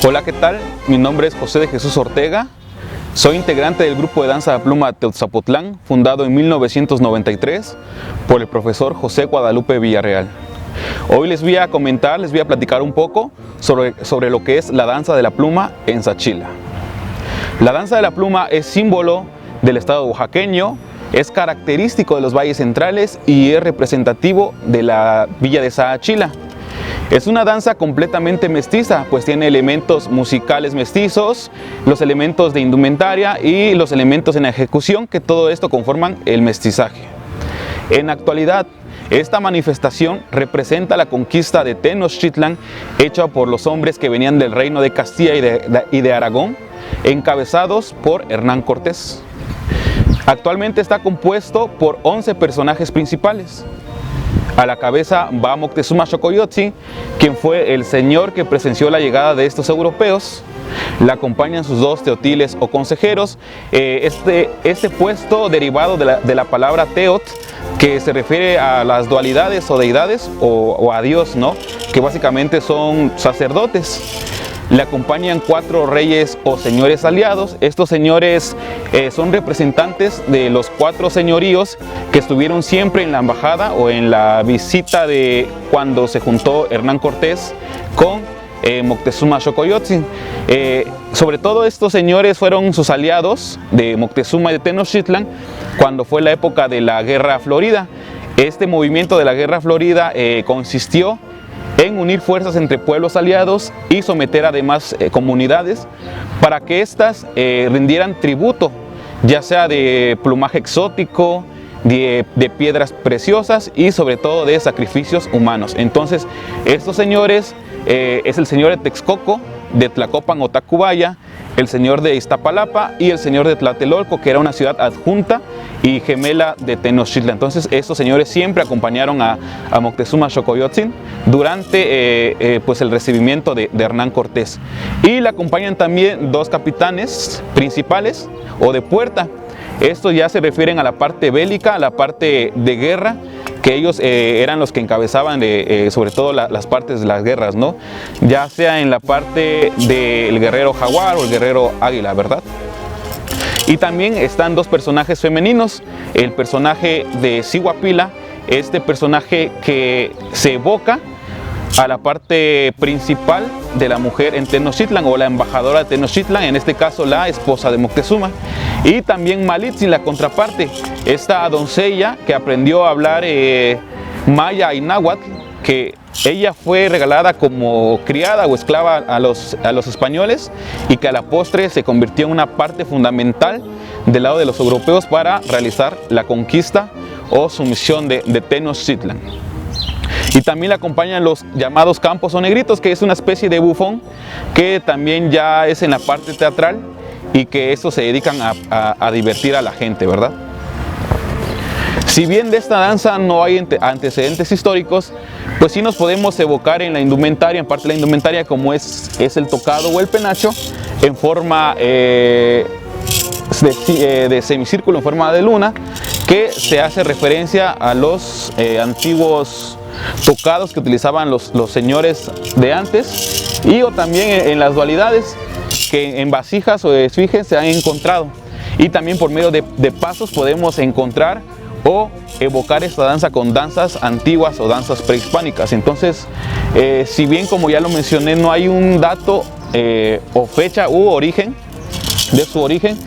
Hola, ¿qué tal? Mi nombre es José de Jesús Ortega. Soy integrante del grupo de danza de pluma Teotzapotlán, fundado en 1993 por el profesor José Guadalupe Villarreal. Hoy les voy a platicar un poco sobre lo que es la danza de la pluma en Sachila. La danza de la pluma es símbolo del estado oaxaqueño, es característico de los valles centrales y es representativo de la villa de Sachila. Es una danza completamente mestiza, pues tiene elementos musicales mestizos, los elementos de indumentaria y los elementos en ejecución, que todo esto conforman el mestizaje. En la actualidad, esta manifestación representa la conquista de Tenochtitlan hecha por los hombres que venían del reino de Castilla y de Aragón, encabezados por Hernán Cortés. Actualmente está compuesto por 11 personajes principales. A la cabeza va Moctezuma Xocoyotzin, quien fue el señor que presenció la llegada de estos europeos. La acompañan sus dos teotiles o consejeros. Este puesto derivado de la palabra teot, que se refiere a las dualidades o deidades o a Dios, ¿no? Que básicamente son sacerdotes. Le acompañan 4 reyes o señores aliados. Estos señores son representantes de los 4 señoríos que estuvieron siempre en la embajada o en la visita de cuando se juntó Hernán Cortés con Moctezuma Xocoyotzin. Sobre todo estos señores fueron sus aliados de Moctezuma y de Tenochtitlan cuando fue la época de la Guerra Florida. Este movimiento de la Guerra Florida consistió en unir fuerzas entre pueblos aliados y someter a demás comunidades para que éstas rindieran tributo, ya sea de plumaje exótico, de piedras preciosas y sobre todo de sacrificios humanos. Entonces estos señores es el señor de Texcoco, de Tlacopan o Tacubaya, el señor de Iztapalapa y el señor de Tlatelolco, que era una ciudad adjunta y gemela de Tenochtitlan. Entonces estos señores siempre acompañaron a Moctezuma Xocoyotzin durante pues el recibimiento de Hernán Cortés. Y le acompañan también 2 capitanes principales o de puerta. Estos ya se refieren a la parte bélica, a la parte de guerra, que ellos eran los que encabezaban sobre todo las partes de las guerras, ¿no? Ya sea en la parte del guerrero jaguar o el guerrero águila, ¿verdad? Y también están 2 personajes femeninos, el personaje de Siguapila, este personaje que se evoca a la parte principal de la mujer en Tenochtitlan o la embajadora de Tenochtitlan, en este caso la esposa de Moctezuma. Y también Malitzin, la contraparte, esta doncella que aprendió a hablar maya y náhuatl, que ella fue regalada como criada o esclava a los españoles y que a la postre se convirtió en una parte fundamental del lado de los europeos para realizar la conquista o sumisión de Tenochtitlan. Y también le acompañan los llamados campos o negritos, que es una especie de bufón que también ya es en la parte teatral y que estos se dedican a divertir a la gente, ¿verdad? Si bien de esta danza no hay antecedentes históricos, pues sí nos podemos evocar en la indumentaria, en parte de la indumentaria, como es el tocado o el penacho en forma de semicírculo, en forma de luna, que se hace referencia a los antiguos tocados que utilizaban los señores de antes, y o también en las dualidades que en vasijas o esfinges se han encontrado, y también por medio de pasos podemos encontrar o evocar esta danza con danzas antiguas o danzas prehispánicas. Entonces, si bien, como ya lo mencioné, no hay un dato o fecha u origen de su origen,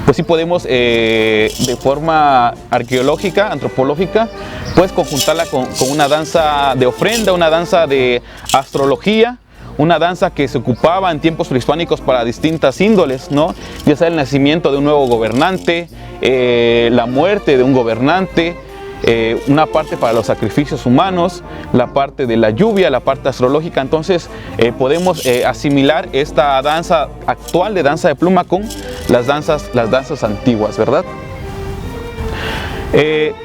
pues sí podemos de forma arqueológica, antropológica, pues conjuntarla con una danza de ofrenda, una danza de astrología, una danza que se ocupaba en tiempos prehispánicos para distintas índoles, ¿no? Ya sea el nacimiento de un nuevo gobernante, la muerte de un gobernante, una parte para los sacrificios humanos, la parte de la lluvia, la parte astrológica. Entonces podemos asimilar esta danza actual de danza de pluma con las danzas antiguas, ¿verdad?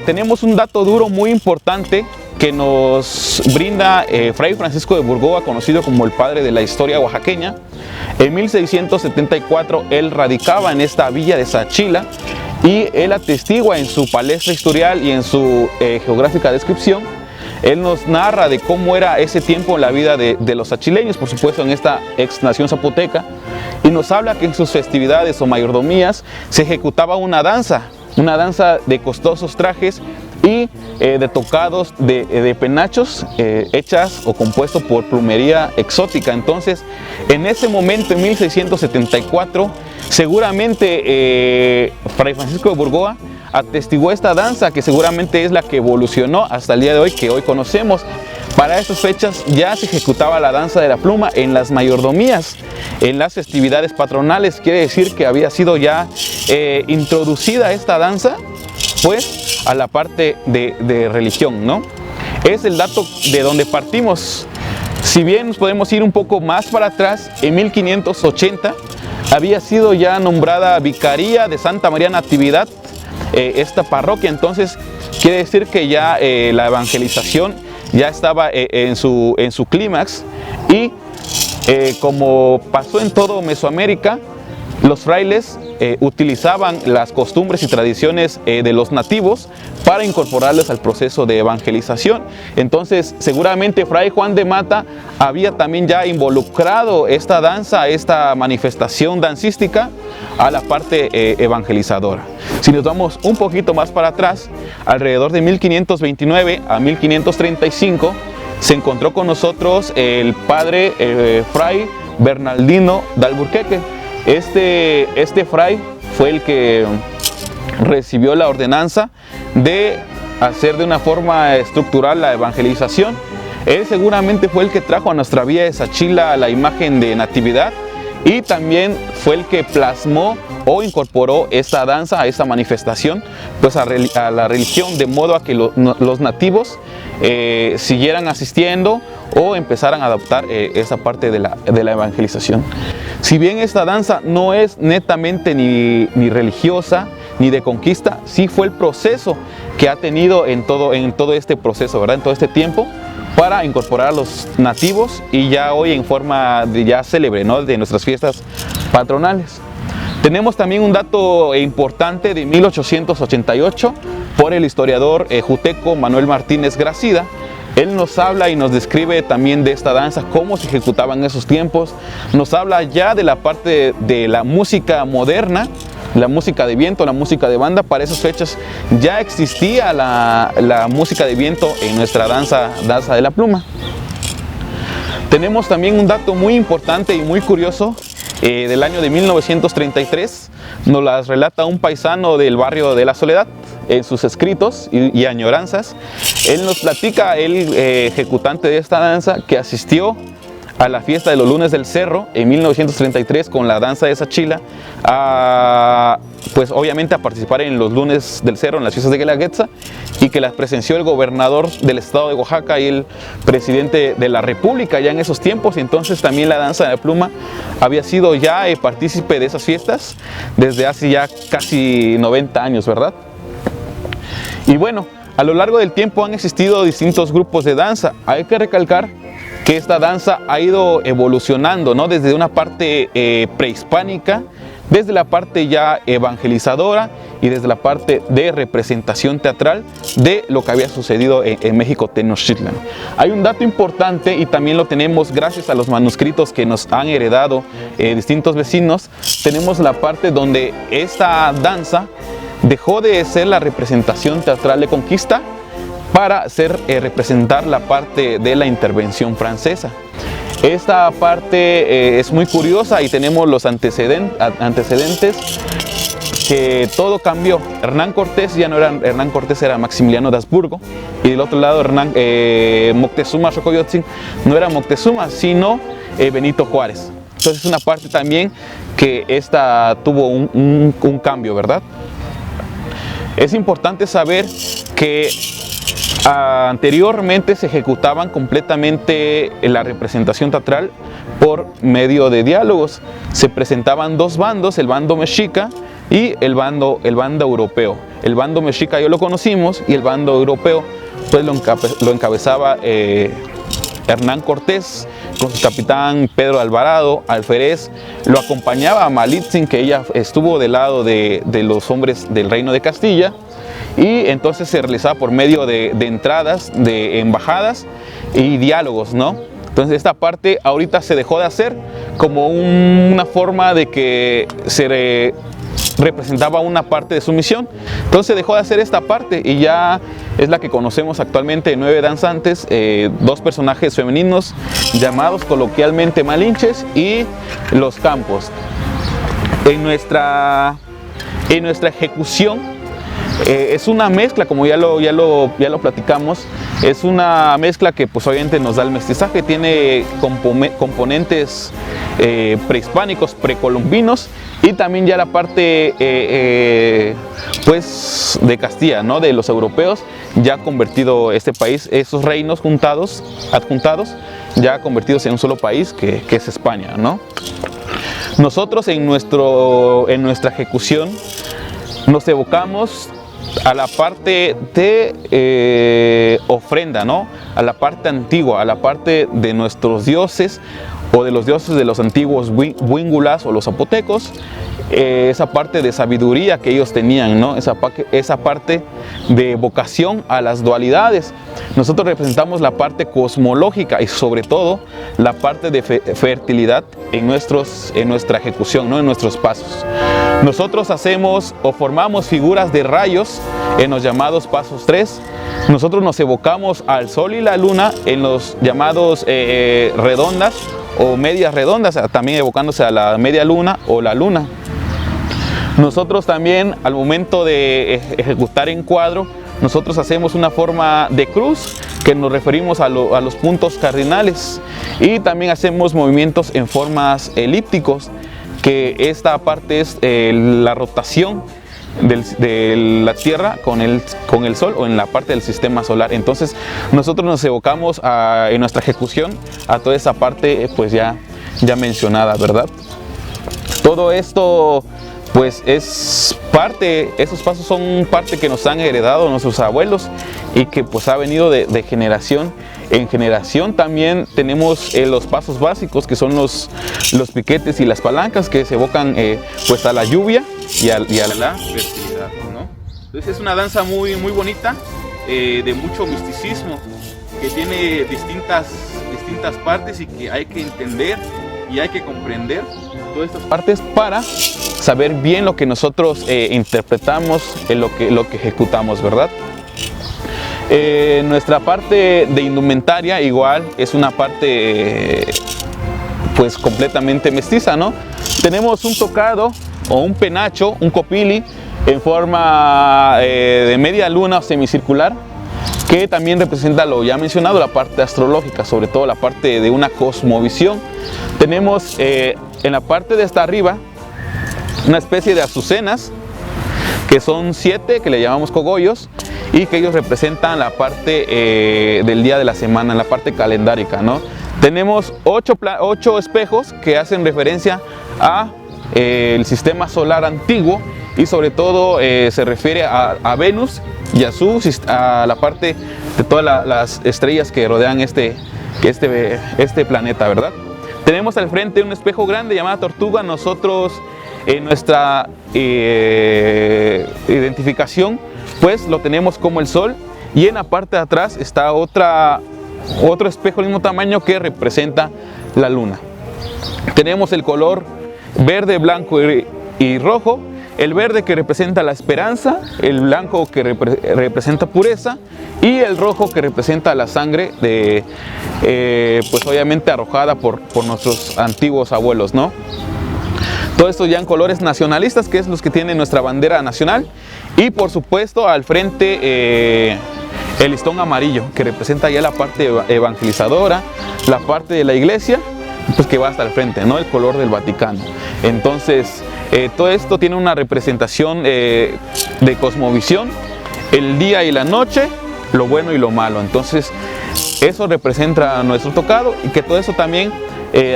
Tenemos un dato duro muy importante que nos brinda Fray Francisco de Burgoa, conocido como el padre de la historia oaxaqueña. En 1674 él radicaba en esta villa de Sachila y él atestigua en su palestra historial y en su geográfica descripción. Él nos narra de cómo era ese tiempo en la vida de los sachileños, por supuesto en esta ex nación zapoteca, y nos habla que en sus festividades o mayordomías se ejecutaba una danza de costosos trajes y de tocados de penachos hechas o compuestos por plumería exótica. Entonces, en ese momento, en 1674, seguramente Fray Francisco de Burgoa atestiguó esta danza, que seguramente es la que evolucionó hasta el día de hoy, que hoy conocemos. Para estas fechas ya se ejecutaba la danza de la pluma en las mayordomías, en las festividades patronales. Quiere decir que había sido ya introducida esta danza, pues, a la parte de religión, ¿no? Es el dato de donde partimos. Si bien nos podemos ir un poco más para atrás, en 1580 había sido ya nombrada Vicaría de Santa María Natividad esta parroquia. Entonces quiere decir que ya la evangelización ya estaba en su clímax, y como pasó en todo Mesoamérica, los frailes utilizaban las costumbres y tradiciones de los nativos para incorporarles al proceso de evangelización. Entonces seguramente Fray Juan de Mata había también ya involucrado esta danza, esta manifestación dancística a la parte evangelizadora. Si nos vamos un poquito más para atrás, alrededor de 1529 a 1535, se encontró con nosotros el padre Fray Bernardino de Alburquerque. Este fray fue el que recibió la ordenanza de hacer de una forma estructural la evangelización. Él seguramente fue el que trajo a nuestra villa de Sachila la imagen de Natividad, y también fue el que plasmó o incorporó esta danza a esta manifestación, pues a la religión, de modo a que los nativos siguieran asistiendo o empezaran a adoptar esa parte de la evangelización. Si bien esta danza no es netamente ni religiosa ni de conquista, sí fue el proceso que ha tenido en todo este proceso, ¿verdad? En todo este tiempo, para incorporar a los nativos, y ya hoy en forma de ya célebre, ¿no?, de nuestras fiestas patronales. Tenemos también un dato importante de 1888 por el historiador juteco Manuel Martínez Gracida. Él nos habla y nos describe también de esta danza, cómo se ejecutaba en esos tiempos. Nos habla ya de la parte de la música moderna, la música de viento, la música de banda. Para esas fechas ya existía la música de viento en nuestra danza de la pluma. Tenemos también un dato muy importante y muy curioso del año de 1933. Nos las relata un paisano del barrio de La Soledad en sus escritos y añoranzas. Él nos platica, el ejecutante de esta danza, que asistió a la fiesta de los lunes del cerro en 1933 con la danza de Sachila, pues obviamente a participar en los lunes del cerro, en las fiestas de Guelaguetza, y que las presenció el gobernador del estado de Oaxaca y el presidente de la República ya en esos tiempos. Entonces también la danza de la pluma había sido ya partícipe de esas fiestas desde hace ya casi 90 años, ¿verdad? Y bueno, a lo largo del tiempo han existido distintos grupos de danza. Hay que recalcar que esta danza ha ido evolucionando, ¿no?, desde una parte prehispánica, desde la parte ya evangelizadora y desde la parte de representación teatral de lo que había sucedido en México Tenochtitlan. Hay un dato importante, y también lo tenemos gracias a los manuscritos que nos han heredado distintos vecinos. Tenemos la parte donde esta danza dejó de ser la representación teatral de conquista para representar la parte de la intervención francesa. Esta parte es muy curiosa y tenemos los antecedentes que todo cambió. Hernán Cortés ya no era Hernán Cortés, era Maximiliano de Habsburgo, y del otro lado Moctezuma Xocoyotzin no era Moctezuma, sino Benito Juárez. Entonces es una parte también que esta tuvo un cambio, ¿verdad? Es importante saber que anteriormente se ejecutaban completamente la representación teatral por medio de diálogos. Se presentaban dos bandos, el bando mexica y el bando europeo. El bando mexica ya lo conocimos, y el bando europeo pues lo encabezaba Hernán Cortés con su capitán Pedro Alvarado, alférez. Lo acompañaba a Malitzin, que ella estuvo del lado de los hombres del reino de Castilla, y entonces se realizaba por medio de entradas, de embajadas y diálogos, ¿no? Entonces esta parte ahorita se dejó de hacer como una forma de que se representaba una parte de su misión. Entonces se dejó de hacer esta parte y ya es la que conocemos actualmente, 9 danzantes, 2 personajes femeninos llamados coloquialmente Malinches y los Campos. En nuestra ejecución es una mezcla, como ya lo platicamos, es una mezcla que pues obviamente nos da el mestizaje, tiene componentes prehispánicos, precolombinos, y también ya la parte pues de Castilla, ¿no? De los europeos, ya convertido este país, esos reinos adjuntados, ya convertidos en un solo país que es España, ¿no? Nosotros en nuestra ejecución nos evocamos a la parte de ofrenda, ¿no? A la parte antigua, a la parte de nuestros dioses o de los dioses de los antiguos huíngulas o los zapotecos, esa parte de sabiduría que ellos tenían, ¿no? Esa parte de vocación a las dualidades. Nosotros representamos la parte cosmológica y sobre todo la parte de fertilidad en nuestra ejecución, ¿no? En nuestros pasos. Nosotros hacemos o formamos figuras de rayos en los llamados pasos 3. Nosotros nos evocamos al sol y la luna en los llamados redondas o medias redondas, también evocándose a la media luna o la luna. Nosotros también, al momento de ejecutar en cuadro, nosotros hacemos una forma de cruz, que nos referimos a los puntos cardinales, y también hacemos movimientos en formas elípticos, que esta parte es la rotación de la Tierra con el Sol, o en la parte del sistema solar. Entonces nosotros nos evocamos en nuestra ejecución a toda esa parte pues ya mencionada, ¿verdad? Todo esto pues es parte, esos pasos son parte que nos han heredado nuestros abuelos y que pues ha venido de generación en generación. También tenemos los pasos básicos, que son los piquetes y las palancas, que se evocan pues a la lluvia y a la fertilidad, ¿no? Entonces es una danza muy bonita, de mucho misticismo, que tiene distintas partes y que hay que entender y hay que comprender todas estas partes para saber bien lo que nosotros interpretamos, lo que ejecutamos, ¿verdad? Nuestra parte de indumentaria igual es una parte pues completamente mestiza, ¿no? Tenemos un tocado o un penacho, un copili en forma de media luna o semicircular, que también representa lo ya mencionado, la parte astrológica, sobre todo la parte de una cosmovisión. Tenemos en la parte de hasta arriba una especie de azucenas, que son 7, que le llamamos cogollos, y que ellos representan la parte del día de la semana, la parte calendárica, ¿no? Tenemos 8 espejos que hacen referencia a el sistema solar antiguo, y sobre todo se refiere a Venus y a la parte de todas las estrellas que rodean este planeta, ¿verdad? Tenemos al frente un espejo grande llamado tortuga. Nosotros en nuestra identificación pues lo tenemos como el sol, y en la parte de atrás está otro espejo del mismo tamaño que representa la luna. Tenemos el color verde, blanco y rojo. El verde que representa la esperanza, el blanco que representa pureza, y el rojo que representa la sangre pues obviamente arrojada por nuestros antiguos abuelos, ¿no? Todo esto ya en colores nacionalistas, que es los que tiene nuestra bandera nacional. Y por supuesto al frente el listón amarillo, que representa ya la parte evangelizadora, la parte de la iglesia, pues que va hasta el frente, ¿no? El color del Vaticano. Entonces todo esto tiene una representación de cosmovisión, el día y la noche, lo bueno y lo malo. Entonces eso representa nuestro tocado, y que todo eso también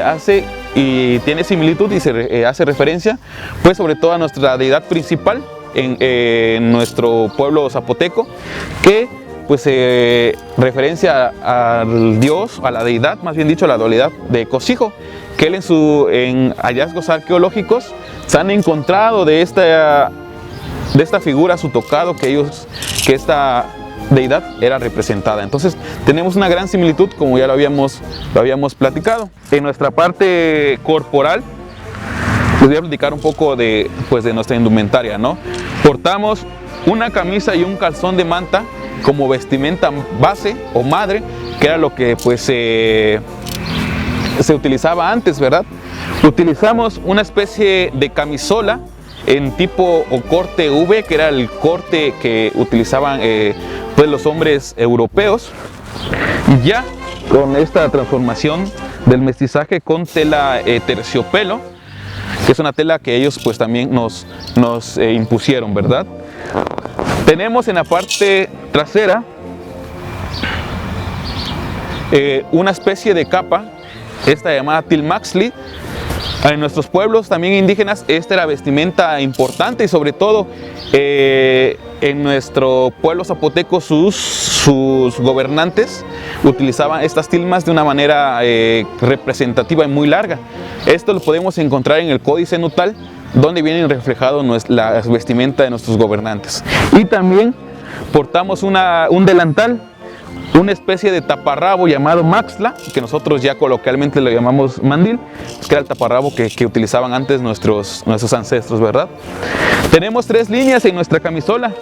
hace y tiene similitud y se hace referencia pues sobre todo a nuestra deidad principal en nuestro pueblo zapoteco, que pues referencia al Dios, a la deidad, más bien dicho, a la dualidad de Cosijo, que él en hallazgos arqueológicos se han encontrado de esta figura, su tocado, que esta deidad era representada. Entonces tenemos una gran similitud, como ya lo habíamos platicado. En nuestra parte corporal les voy a platicar un poco de nuestra indumentaria, ¿no? Portamos una camisa y un calzón de manta como vestimenta base o madre, que era lo que pues se utilizaba antes, ¿verdad? Utilizamos una especie de camisola en tipo o corte V, que era el corte que utilizaban pues los hombres europeos. Y ya con esta transformación del mestizaje con tela terciopelo, que es una tela que ellos pues también nos impusieron, ¿verdad? Tenemos en la parte trasera una especie de capa, esta llamada tilmaxli. En nuestros pueblos también indígenas esta era vestimenta importante, y sobre todo en nuestro pueblo zapoteco sus gobernantes utilizaban estas tilmas de una manera representativa y muy larga. Esto lo podemos encontrar en el Códice Nutal, donde vienen reflejados la vestimenta de nuestros gobernantes. Y también portamos un delantal, una especie de taparrabo llamado maxla, que nosotros ya coloquialmente lo llamamos mandil, que era el taparrabo que utilizaban antes nuestros ancestros, ¿verdad? Tenemos 3 líneas en nuestra camisola.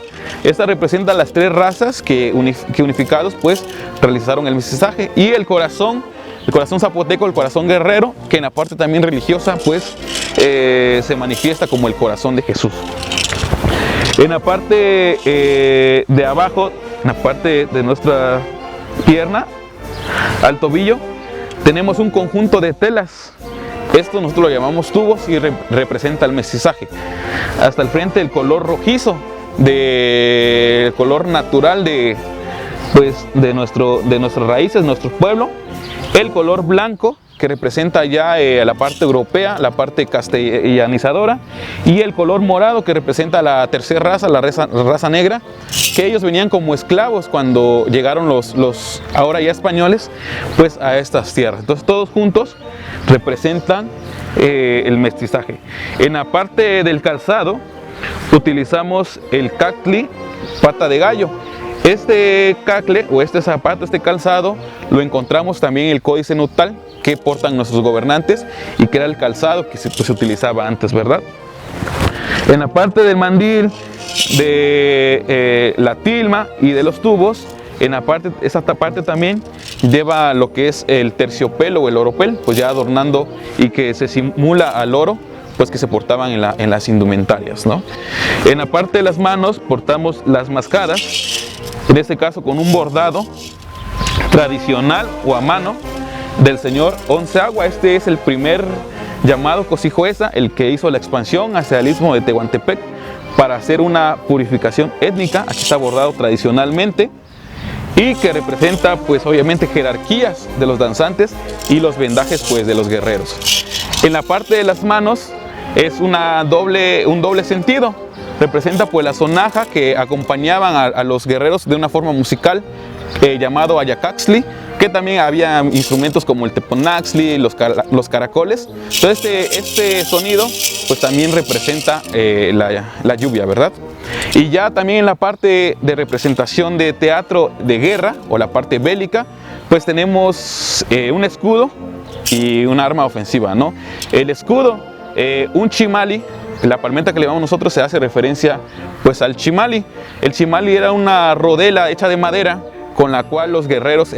Esta representa las 3 razas que unificados pues realizaron el mestizaje. Y el corazón zapoteco, el corazón guerrero, que en la parte también religiosa pues se manifiesta como el corazón de Jesús. En la parte de abajo, en la parte de nuestra pierna, al tobillo, tenemos un conjunto de telas. Esto nosotros lo llamamos tubos y representa el mestizaje. Hasta el frente el color rojizo, el color natural de nuestras raíces, nuestro pueblo. El color blanco, que representa ya la parte europea, la parte castellanizadora, y el color morado, que representa la tercera raza, la raza negra, que ellos venían como esclavos cuando llegaron los ahora ya españoles pues a estas tierras. Entonces todos juntos representan el mestizaje. En la parte del calzado utilizamos el cacli pata de gallo. Este cacle o este zapato, este calzado, lo encontramos también en el Códice Nutal que portan nuestros gobernantes, y que era el calzado que se utilizaba antes, ¿verdad? En la parte del mandil, de la tilma y de los tubos, esta parte también lleva lo que es el terciopelo o el oropel, pues ya adornando, y que se simula al oro pues que se portaban en las indumentarias, ¿no? En la parte de las manos portamos las mascadas, en este caso con un bordado tradicional o a mano del señor Onceagua. Este es el primer llamado Cosijoesa, el que hizo la expansión hacia el istmo de Tehuantepec para hacer una purificación étnica. Aquí está bordado tradicionalmente, y que representa pues obviamente jerarquías de los danzantes y los vendajes pues de los guerreros. En la parte de las manos es un doble sentido. Representa pues la sonaja que acompañaban a los guerreros de una forma musical llamado ayacaxli, que también había instrumentos como el teponaxli, los caracoles. Entonces este sonido pues también representa la lluvia, ¿verdad? Y ya también en la parte de representación de teatro de guerra o la parte bélica, pues tenemos un escudo y un arma ofensiva, ¿no? El escudo, un chimali. La palmeta que le llamamos nosotros se hace referencia pues al chimali. El chimali era una rodela hecha de madera con la cual los guerreros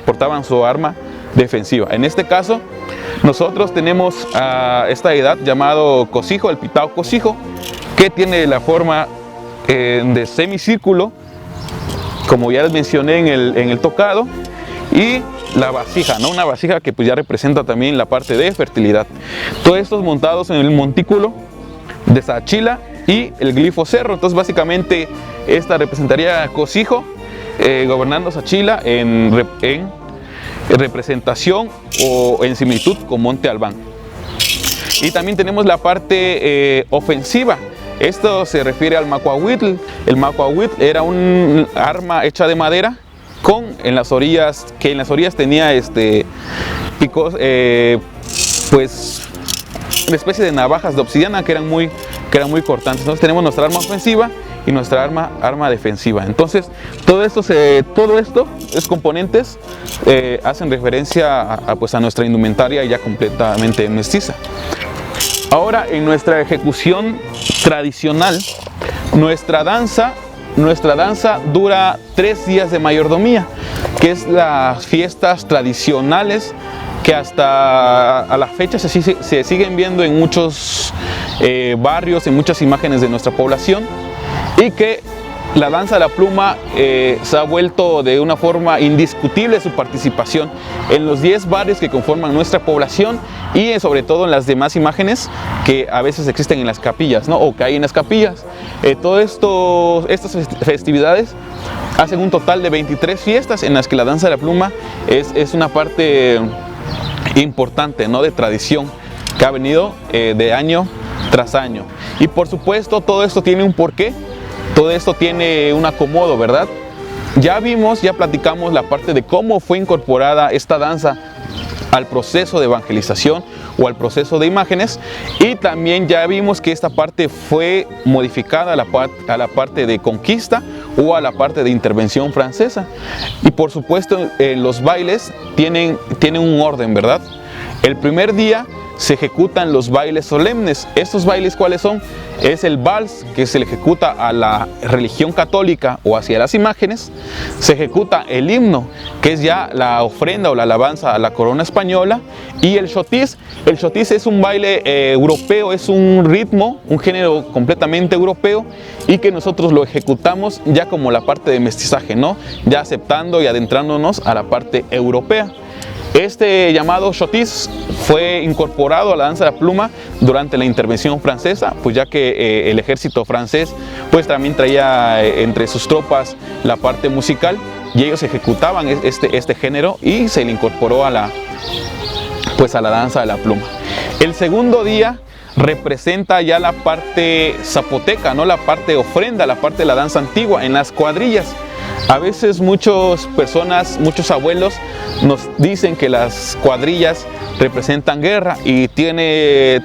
portaban su arma defensiva. En este caso, nosotros tenemos a esta deidad llamado Cosijo, el pitao Cosijo, que tiene la forma de semicírculo, como ya les mencioné en el tocado, y la vasija, ¿no? Una vasija que pues ya representa también la parte de fertilidad. Todos estos montados en el montículo de Sachila y el glifo cerro. Entonces básicamente esta representaría a Cosijo gobernando Sachila en representación o en similitud con Monte Albán. Y también tenemos la parte ofensiva. Esto se refiere al macuahuitl. El macuahuitl era un arma hecha de madera que en las orillas tenía picos, pues una especie de navajas de obsidiana que eran muy cortantes. Entonces tenemos nuestra arma ofensiva y nuestra arma defensiva. Entonces todo esto, estos componentes hacen referencia a nuestra indumentaria ya completamente mestiza. Ahora, en nuestra ejecución tradicional, nuestra danza dura 3 días de mayordomía, que es las fiestas tradicionales que hasta a la fecha se siguen viendo en muchos barrios, en muchas imágenes de nuestra población, y que la danza de la pluma se ha vuelto de una forma indiscutible su participación en los 10 barrios que conforman nuestra población y sobre todo en las demás imágenes que a veces existen en las capillas, ¿no? O que hay en las capillas. Estas festividades hacen un total de 23 fiestas en las que la danza de la pluma es una parte importante, ¿no? De tradición que ha venido de año tras año. Y por supuesto todo esto tiene un porqué. Todo esto tiene un acomodo, ¿verdad? Ya platicamos la parte de cómo fue incorporada esta danza al proceso de evangelización o al proceso de imágenes, y también ya vimos que esta parte fue modificada a la parte de conquista o a la parte de intervención francesa. Y por supuesto los bailes tienen un orden, ¿verdad? El primer día se ejecutan los bailes solemnes. ¿Estos bailes cuáles son? Es el vals, que se le ejecuta a la religión católica o hacia las imágenes. Se ejecuta el himno, que es ya la ofrenda o la alabanza a la corona española. Y el chotis. El chotis es un baile europeo, es un ritmo, un género completamente europeo, y que nosotros lo ejecutamos ya como la parte de mestizaje, ¿no? Ya aceptando y adentrándonos a la parte europea. Este llamado chotis fue incorporado a la danza de la pluma durante la intervención francesa, pues ya que el ejército francés pues también traía entre sus tropas la parte musical y ellos ejecutaban este género y se le incorporó a la danza de la pluma. El segundo día representa ya la parte zapoteca, ¿no? La parte ofrenda, la parte de la danza antigua en las cuadrillas. A veces muchos abuelos nos dicen que las cuadrillas representan guerra, y tiene,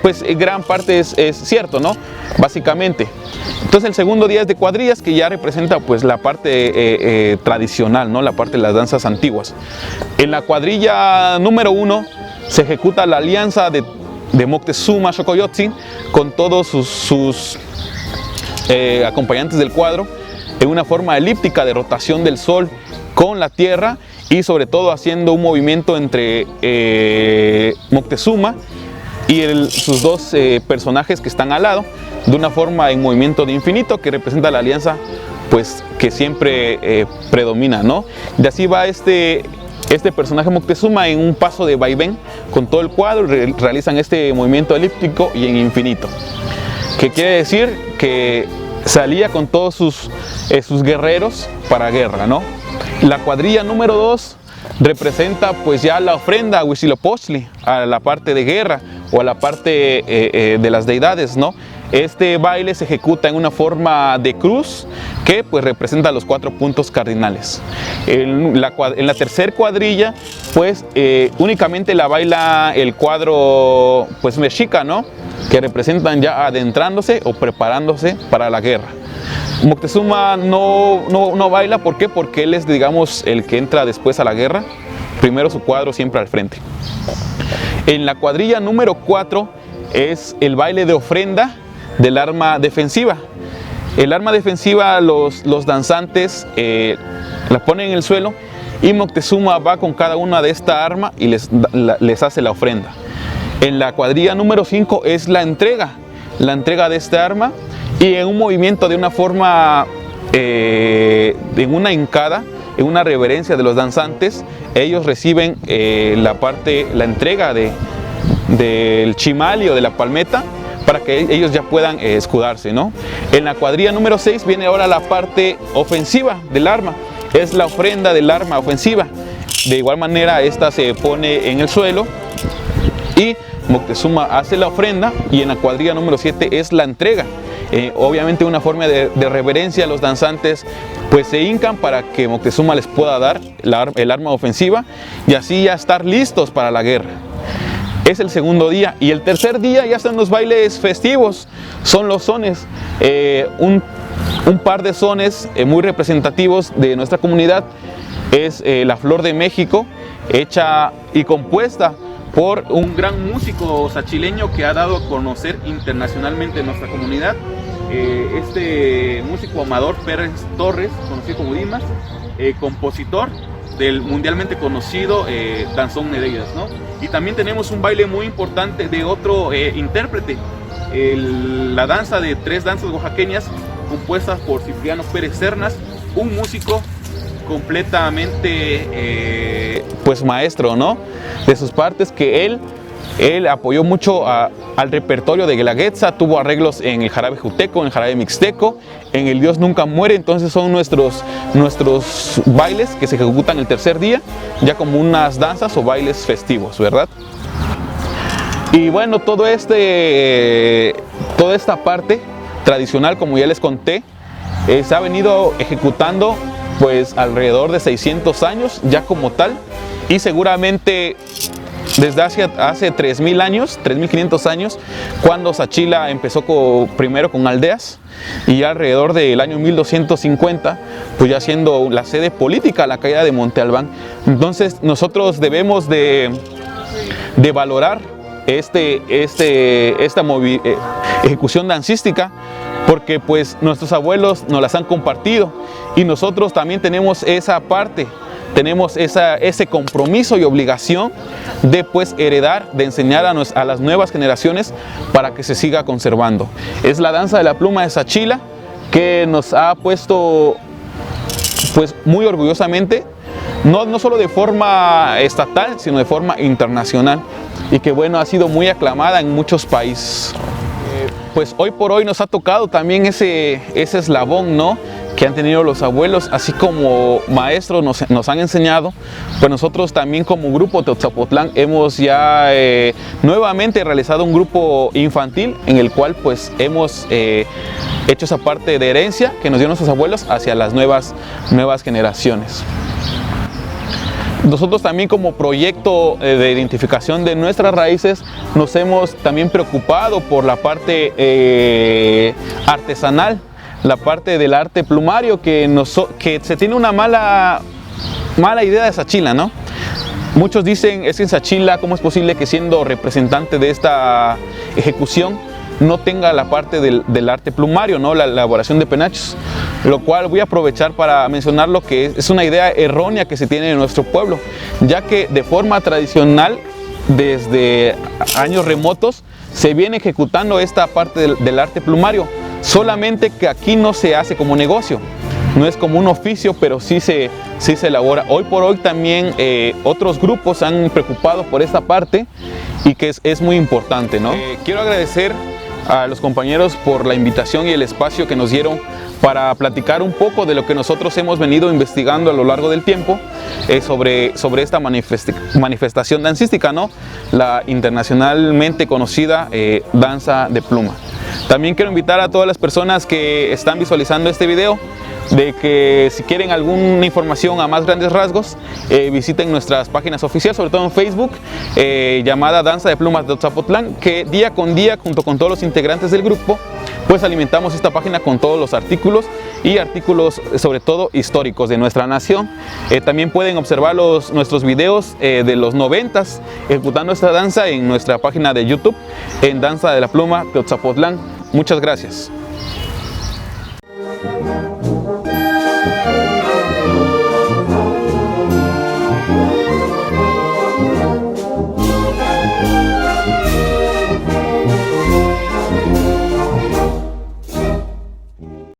pues gran parte es cierto, ¿no? Básicamente. Entonces el segundo día es de cuadrillas, que ya representa pues la parte tradicional, ¿no? La parte de las danzas antiguas. En la cuadrilla número 1 se ejecuta la alianza de Moctezuma Xocoyotzin con todos sus acompañantes del cuadro, en una forma elíptica de rotación del sol con la tierra, y sobre todo haciendo un movimiento entre Moctezuma y sus dos personajes que están al lado, de una forma en movimiento de infinito, que representa la alianza pues que siempre predomina, ¿no? De así va este personaje Moctezuma en un paso de vaivén con todo el cuadro, y realizan este movimiento elíptico y en infinito, que quiere decir que salía con todos sus guerreros para guerra, ¿no? La cuadrilla número 2 representa pues ya la ofrenda a Huitzilopochtli, a la parte de guerra o a la parte de las deidades, ¿no? Este baile se ejecuta en una forma de cruz que pues representa los 4 puntos cardinales. En la tercera cuadrilla pues únicamente la baila el cuadro pues mexica, ¿no? Que representan ya adentrándose o preparándose para la guerra. Moctezuma no baila, ¿por qué? Porque él es, digamos, el que entra después a la guerra. Primero su cuadro siempre al frente. En la cuadrilla número 4 es el baile de ofrenda del arma defensiva. El arma defensiva los danzantes la ponen en el suelo y Moctezuma va con cada una de esta arma y les hace la ofrenda. En la cuadrilla número 5 es la entrega de esta arma, y en un movimiento de una forma, en una hincada, en una reverencia de los danzantes, ellos reciben la entrega del chimal o de la palmeta, para que ellos ya puedan escudarse, ¿no? En la cuadrilla número 6 viene ahora la parte ofensiva del arma, es la ofrenda del arma ofensiva. De igual manera, esta se pone en el suelo y Moctezuma hace la ofrenda, y en la cuadrilla número 7 es la entrega. Obviamente una forma de reverencia, los danzantes pues se hincan para que Moctezuma les pueda dar el arma ofensiva, y así ya estar listos para la guerra. Es el segundo día, y el tercer día ya están los bailes festivos, son los sones, un par de sones muy representativos de nuestra comunidad. Es la Flor de México, hecha y compuesta por un gran músico sachileño que ha dado a conocer internacionalmente en nuestra comunidad, este músico Amador Pérez Torres, conocido como Dimas, compositor del mundialmente conocido Danzón Nereidas, ¿no? Y también tenemos un baile muy importante de otro intérprete, la danza de 3 danzas oaxaqueñas compuestas por Cipriano Pérez Cernas, un músico completamente pues maestro, ¿no?, de sus partes, que él apoyó mucho al repertorio de Guelaguetza, tuvo arreglos en el jarabe juteco, en el jarabe mixteco, en el Dios Nunca Muere. Entonces son nuestros bailes que se ejecutan el tercer día, ya como unas danzas o bailes festivos, ¿verdad? Y bueno, toda esta parte tradicional, como ya les conté, se ha venido ejecutando pues alrededor de 600 años ya como tal, y seguramente desde hace 3.000 años, 3.500 años, cuando Sachila empezó primero con aldeas, y ya alrededor del año 1250, pues ya siendo la sede política la caída de Monte Albán. Entonces nosotros debemos de valorar esta ejecución dancística, porque pues nuestros abuelos nos las han compartido, y nosotros también tenemos esa parte, tenemos ese compromiso y obligación de pues heredar, de enseñar a las nuevas generaciones para que se siga conservando. Es la danza de la pluma de Sachila que nos ha puesto pues muy orgullosamente, no solo de forma estatal, sino de forma internacional, y que bueno, ha sido muy aclamada en muchos países. Pues hoy por hoy nos ha tocado también ese eslabón, ¿no?, que han tenido los abuelos, así como maestros nos han enseñado. Pues nosotros también como grupo Teotzapotlán hemos ya nuevamente realizado un grupo infantil, en el cual pues hemos hecho esa parte de herencia que nos dio nuestros abuelos hacia las nuevas generaciones. Nosotros también, como proyecto de identificación de nuestras raíces, nos hemos también preocupado por la parte artesanal, la parte del arte plumario, que se tiene una mala idea de Sachila, ¿no? Muchos dicen, es que en Sachila, ¿cómo es posible que siendo representante de esta ejecución no tenga la parte del arte plumario, ¿no?, la elaboración de penachos? Lo cual voy a aprovechar para mencionar lo que es una idea errónea que se tiene en nuestro pueblo, ya que de forma tradicional, desde años remotos, se viene ejecutando esta parte del arte plumario, solamente que aquí no se hace como negocio, no es como un oficio, pero sí se elabora. Hoy por hoy también otros grupos se han preocupado por esta parte, y que es muy importante, ¿no? Quiero agradecer a los compañeros por la invitación y el espacio que nos dieron para platicar un poco de lo que nosotros hemos venido investigando a lo largo del tiempo sobre esta manifestación dancística, ¿no?, la internacionalmente conocida danza de pluma. También quiero invitar a todas las personas que están visualizando este video de que si quieren alguna información a más grandes rasgos, visiten nuestras páginas oficiales, sobre todo en Facebook, llamada Danza de Plumas de Teotzapotlán, que día con día, junto con todos los integrantes del grupo, pues alimentamos esta página con todos los artículos, y artículos sobre todo históricos de nuestra nación. También pueden observar nuestros videos de los 90s ejecutando esta danza en nuestra página de YouTube, en Danza de la Pluma Teotzapotlán. Muchas gracias.